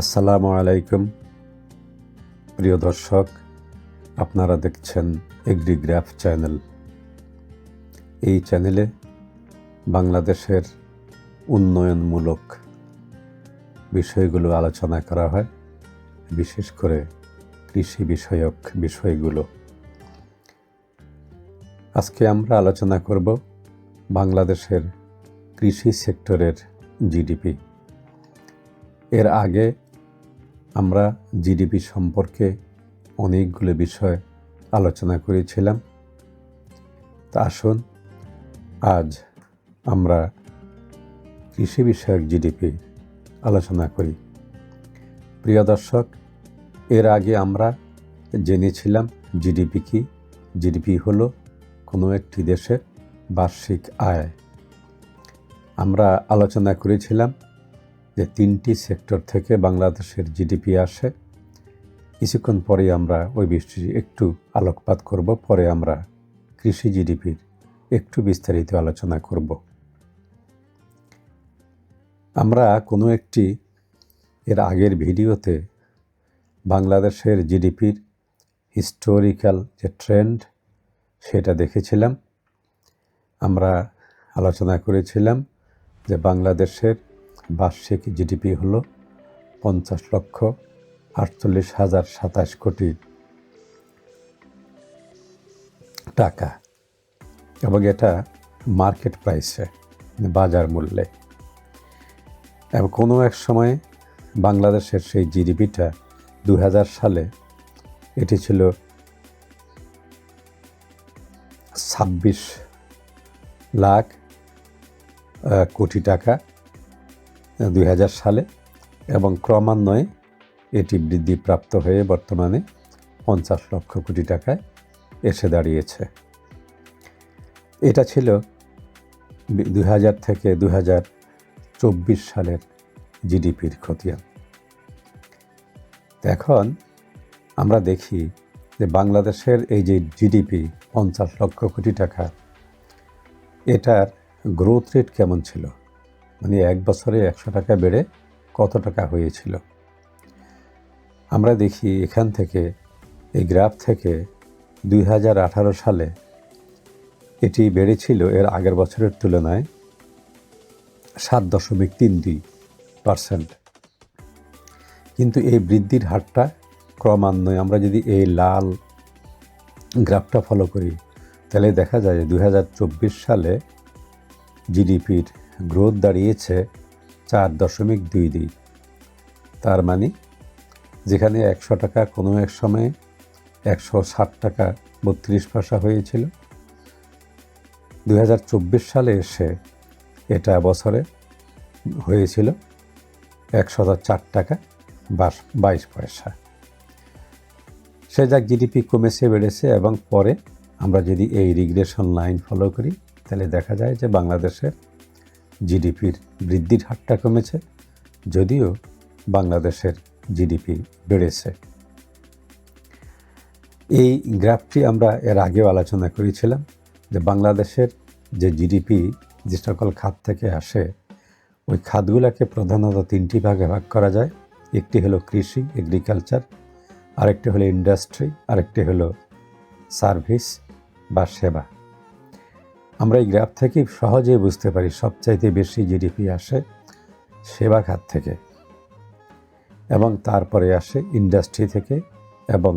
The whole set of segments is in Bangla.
আসসালামু আলাইকুম প্রিয় দর্শক, আপনারা দেখছেন এগ্রিগ্রাফ চ্যানেল। এই চ্যানেলে বাংলাদেশের উন্নয়নমূলক বিষয়গুলো আলোচনা করা হয়, বিশেষ করে কৃষি বিষয়ক বিষয়গুলো। আজকে আমরা আলোচনা করব বাংলাদেশের কৃষি সেক্টরের জিডিপি। এর আগে আমরা জিডিপি সম্পর্কে অনেকগুলো বিষয় আলোচনা করেছিলাম। তা আসুন আজ আমরা কৃষি বিষয়ক জিডিপি আলোচনা করি। প্রিয় দর্শক, এর আগে আমরা জেনেছিলাম জিডিপি কি। জিডিপি হলো কোনো একটি দেশের বার্ষিক আয়। আমরা আলোচনা করেছিলাম যে তিনটি সেক্টর থেকে বাংলাদেশের জিডিপি আসে। কিছুক্ষণ পরে আমরা ওই বিষয়টি একটু আলোকপাত করব, পরে আমরা কৃষি জিডিপির একটু বিস্তারিত আলোচনা করব। আমরা কোনো একটি এর আগের ভিডিওতে বাংলাদেশের জিডিপির হিস্টোরিক্যাল যে ট্রেন্ড সেটা দেখেছিলাম। আমরা আলোচনা করেছিলাম যে বাংলাদেশের বার্ষিক জিডিপি হলো 50,48,027 কোটি টাকা, এবং এটা মার্কেট প্রাইসে, বাজার মূল্যে। এবং কোনো এক সময়ে বাংলাদেশের সেই জিডিপিটা 2000 সালে এটি ছিল 26 লাখ কোটি টাকা 2000 সালে, এবং ক্রমান্বয়ে এটি বৃদ্ধিপ্রাপ্ত হয়ে বর্তমানে 50 লক্ষ কোটি টাকায় এসে দাঁড়িয়েছে। এটা ছিল 2000 থেকে 2024 সালের জিডিপির খতিয়ান। এখন আমরা দেখি যে বাংলাদেশের এই যে জিডিপি 50 লক্ষ কোটি টাকা, এটার গ্রোথ রেট কেমন ছিল, মানে এক বছরে 100 টাকা বেড়ে কত টাকা হয়েছিল। আমরা দেখি এখান থেকে, এই গ্রাফ থেকে 2018 সালে এটি বেড়েছিল এর আগের বছরের তুলনায় 7.32%। কিন্তু এই বৃদ্ধির হারটা ক্রমান্বয়ে, আমরা যদি এই লাল গ্রাফটা ফলো করি তাহলে দেখা যায় যে 2024 সালে জিডিপির গ্রোথ দাঁড়িয়েছে 4.22। তার মানে যেখানে 100 টাকা কোনো এক সময়ে 160 টাকা 32 পয়সা হয়েছিল, 2024 সালে এসে এটা বছরে হয়েছিল 104 টাকা 22 পয়সা। সে যাক, জিডিপি কমেছে বেড়েছে, এবং পরে আমরা যদি এই রিগ্রেশন লাইন ফলো করি তাহলে দেখা যায় যে বাংলাদেশের জিডিপির বৃদ্ধির হারটা কমেছে, যদিও বাংলাদেশের জিডিপি বেড়েছে। এই গ্রাফটি আমরা এর আগেও আলোচনা করেছিলাম যে বাংলাদেশের যে জিডিপি যে সকল খাত থেকে আসে, ওই খাতগুলোকে প্রধানত তিনটি ভাগে ভাগ করা যায়। একটি হলো কৃষি, এগ্রিকালচার, আরেকটি হলো ইন্ডাস্ট্রি, আরেকটি হলো সার্ভিস বা সেবা। আমরা এই গ্রাফ থেকে সহজেই বুঝতে পারি সবচাইতে বেশি জিডিপি আসে সেবা খাত থেকে, এবং তারপরে আসে ইন্ডাস্ট্রি থেকে, এবং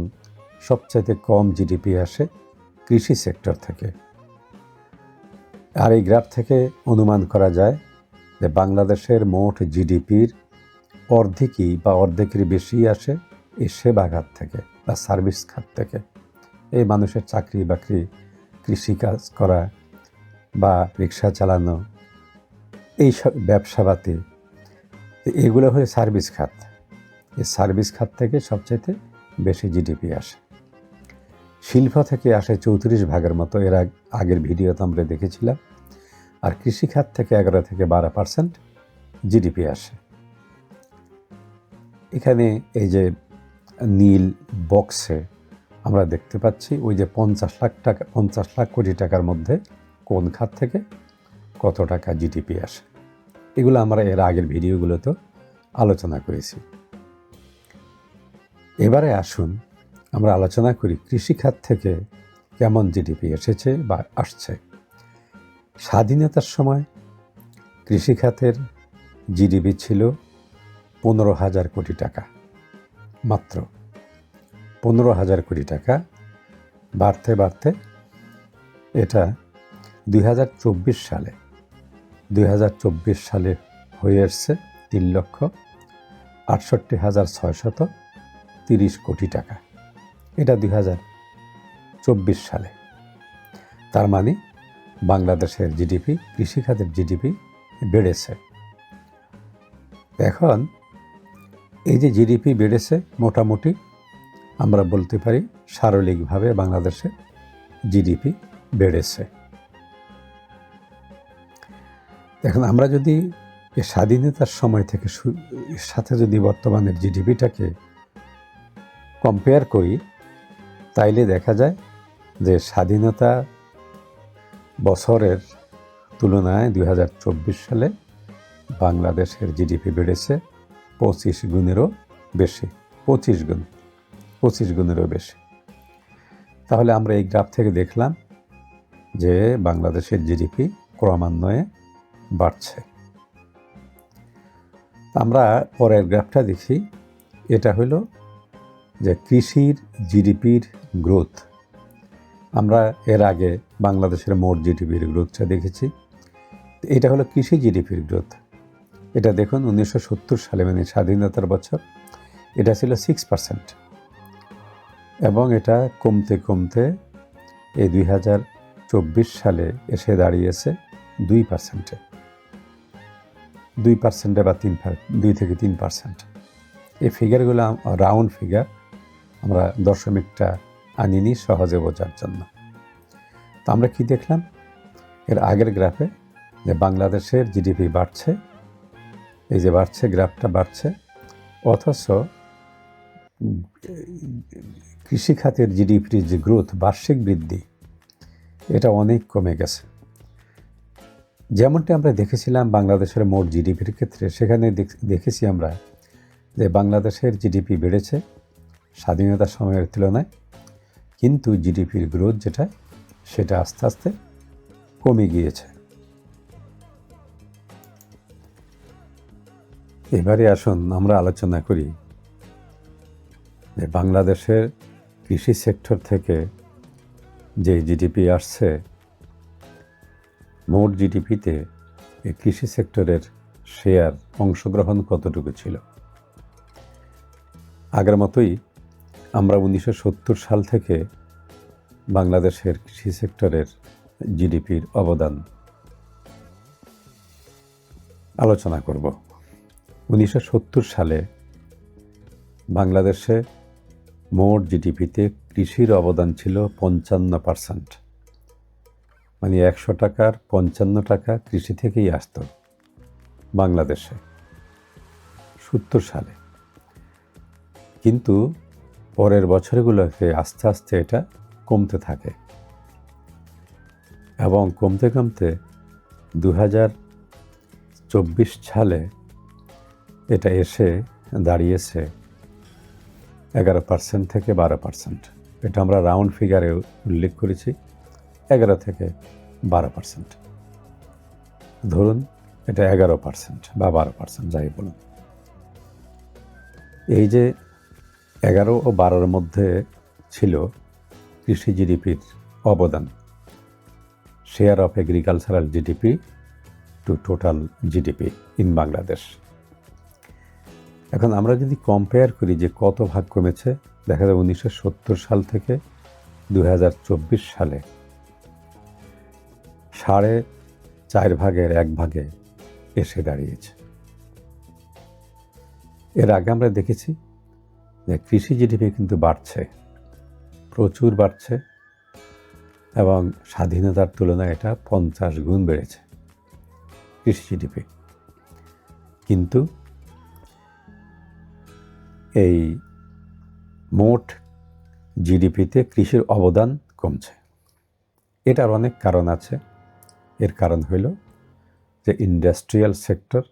সবচাইতে কম জিডিপি আসে কৃষি সেক্টর থেকে। আর এই গ্রাফ থেকে অনুমান করা যায় যে বাংলাদেশের মোট জিডিপির অর্ধেকই বা অর্ধেকের বেশি আসে এই সেবা খাত থেকে বা সার্ভিস খাত থেকে। এই মানুষের চাকরি বাকরি, কৃষিকাজ করা বা রিক্সা চালানো, এই সব ব্যবসাপাতি, এগুলো হলো সার্ভিস খাত। এই সার্ভিস খাত থেকে সবচাইতে বেশি জিডিপি আসে। শিল্প থেকে আসে 34% মতো, এর আগের ভিডিওতে আমরা দেখেছিলাম। আর কৃষিখাত থেকে 11 থেকে 12% জিডিপি আসে। এখানে এই যে নীল বক্সে আমরা দেখতে পাচ্ছি ওই যে 50 লাখ কোটি টাকার মধ্যে কোন খাত থেকে কত টাকা জিডিপি আসে। এগুলো আমরা এর আগের ভিডিওগুলোতে আলোচনা করেছি। এবারে আসুন আমরা আলোচনা করি কৃষিখাত থেকে কেমন জিডিপি এসেছে বা আসছে। স্বাধীনতার সময় কৃষিখাতের জিডিপি ছিল 15,000 কোটি টাকা, মাত্র 15,000 কোটি টাকা। বাড়তে বাড়তে এটা 2024 সালে হয়ে এসছে 3,68,630 কোটি টাকা। এটা 2024 সালে। তার মানে বাংলাদেশের জিডিপি, কৃষিখাতের জিডিপি বেড়েছে। এখন এই যে জিডিপি বেড়েছে, মোটামুটি আমরা বলতে পারি সারলিকভাবে বাংলাদেশে জিডিপি বেড়েছে। এখন আমরা যদি স্বাধীনতার সময় থেকে সাথে যদি বর্তমানের জিডিপিটাকে কম্পেয়ার করি, তাইলে দেখা যায় যে স্বাধীনতা বছরের তুলনায় 2024 সালে বাংলাদেশের জিডিপি বেড়েছে 25 গুণেরও বেশি, 25 গুণেরও বেশি। তাহলে আমরা এই গ্রাফ থেকে দেখলাম যে বাংলাদেশের জিডিপি ক্রমান্বয়ে বাড়ছে। আমরা পরের গ্রাফটা দেখি। এটা হলো যে কৃষির জিডিপির গ্রোথ। আমরা এর আগে বাংলাদেশের মোট জিডিপির গ্রোথটা দেখেছি। এটা হলো কৃষি জিডিপির গ্রোথ। এটা দেখুন 1970 সালে, মানে স্বাধীনতার বছর, এটা ছিল 6%, এবং এটা কমতে কমতে এই 2024 সালে এসে দাঁড়িয়েছে 2%, 2% বা 2 থেকে 3%। এই ফিগারগুলো রাউন্ড ফিগার, আমরা দশমিকটা আনিনি সহজে বোঝার জন্য। তো আমরা কি দেখলাম এর আগের গ্রাফে, যে বাংলাদেশের জিডিপি বাড়ছে, এই যে বাড়ছে, গ্রাফটা বাড়ছে, অথচ কৃষিখাতের জিডিপির যে গ্রোথ, বার্ষিক বৃদ্ধি, এটা অনেক কমে গেছে। যেমনটি আমরা দেখেছিলাম বাংলাদেশের মোট জিডিপির ক্ষেত্রে, সেখানে দেখেছি আমরা যে বাংলাদেশের জিডিপি বেড়েছে স্বাধীনতার সময়ের তুলনায়, কিন্তু জিডিপির গ্রোথ যেটা, সেটা আস্তে আস্তে কমে গিয়েছে। এবারে আসুন আমরা আলোচনা করি যে বাংলাদেশের কৃষি সেক্টর থেকে যে জিডিপি আসছে, মোট জিডিপিতে এই কৃষি সেক্টরের শেয়ার, অংশগ্রহণ কতটুকু ছিল। আগের মতোই আমরা 1970 সাল থেকে বাংলাদেশের কৃষি সেক্টরের জিডিপির অবদান আলোচনা করব। 1970 সালে বাংলাদেশে মোট জিডিপিতে কৃষির অবদান ছিল 55%, মানে 100 টাকার 55 টাকা কৃষি থেকেই আসতো বাংলাদেশে 70 সালে। কিন্তু পরের বছরগুলোতে আস্তে আস্তে এটা কমতে থাকে, এবং কমতে কমতে 2024 সালে এটা এসে দাঁড়িয়েছে 11% থেকে 12%। এটা আমরা রাউন্ড ফিগারে উল্লেখ করেছি, 11 থেকে 12%। ধরুন এটা 11% বা 12%, যাই বলুন। এই যে 11 ও 12-র মধ্যে ছিল কৃষি জিডিপির অবদান, share of agricultural GDP to total GDP in Bangladesh. এখন আমরা যদি কম্পেয়ার করি যে কত ভাগ কমেছে, দেখা যায় 1970 সাল থেকে 2024 সালে 4.5 ভাগের 1 ভাগে এসে দাঁড়িয়েছে। এর আগে আমরা দেখেছি যে কৃষি জিডিপি কিন্তু বাড়ছে, প্রচুর বাড়ছে, এবং স্বাধীনতার তুলনায় এটা 50 গুণ বেড়েছে কৃষি জিডিপি। কিন্তু এই মোট জিডিপিতে কৃষির অবদান কমছে। এটার অনেক কারণ আছে। এর কারণ হলো যে ইন্ডাস্ট্রিয়াল সেক্টর,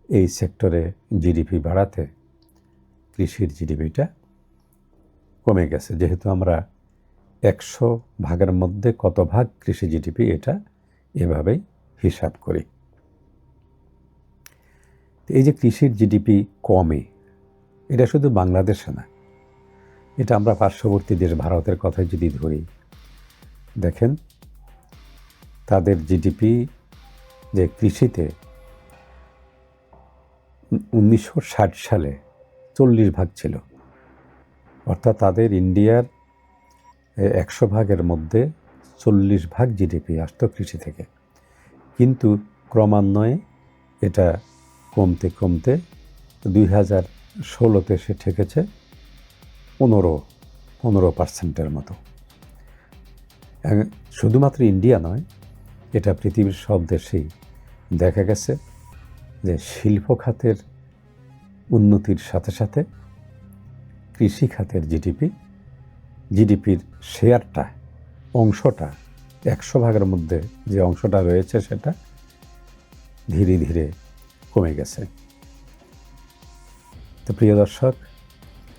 এই সেক্টরে জিডিপি বাড়াতে কৃষির জিডিপিটা কমে গেছে, যেহেতু আমরা 100 ভাগের মধ্যে কত ভাগ কৃষি জিডিপি এটা এভাবেই হিসাব করি। এই যে কৃষির জিডিপি কমে, এটা শুধু বাংলাদেশে না, এটা আমরা পার্শ্ববর্তী দেশ ভারতের কথাই যদি ধরি, দেখেন তাদের জিডিপি যে কৃষিতে 1960 সালে 40 ভাগ ছিল, অর্থাৎ তাদের ইন্ডিয়ার 100 ভাগের মধ্যে 40 ভাগ জিডিপি আসতো কৃষি থেকে। কিন্তু ক্রমান্বয়ে এটা কমতে কমতে 2016-তে এসে ঠেকেছে 15% মতো। শুধুমাত্র ইন্ডিয়া নয়, এটা পৃথিবীর সব দেশেই দেখা গেছে যে শিল্প খাতের উন্নতির সাথে সাথে কৃষি খাতের জিডিপির শেয়ারটা, অংশটা 100 ভাগের মধ্যে যে অংশটা রয়েছে সেটা ধীরে ধীরে কমে গেছে। তো প্রিয় দর্শক,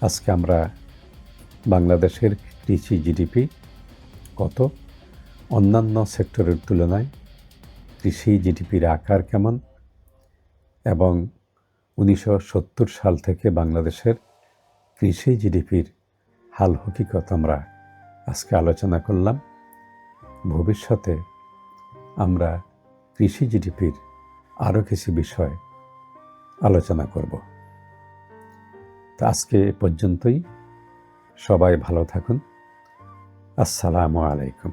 আজকে আমরা বাংলাদেশের কৃষি জিডিপি কত, অন্যান্য সেক্টরের তুলনায় কৃষি জিডিপির আকার কেমন, এবং 1970 সাল থেকে বাংলাদেশের কৃষি জিডিপির হাল হকিকত আমরা আজকে আলোচনা করলাম। ভবিষ্যতে আমরা কৃষি জিডিপির আরও কিছু বিষয় আলোচনা করব। তো আজকে এ পর্যন্তই। সবাই ভালো থাকুন। আসসালামু আলাইকুম।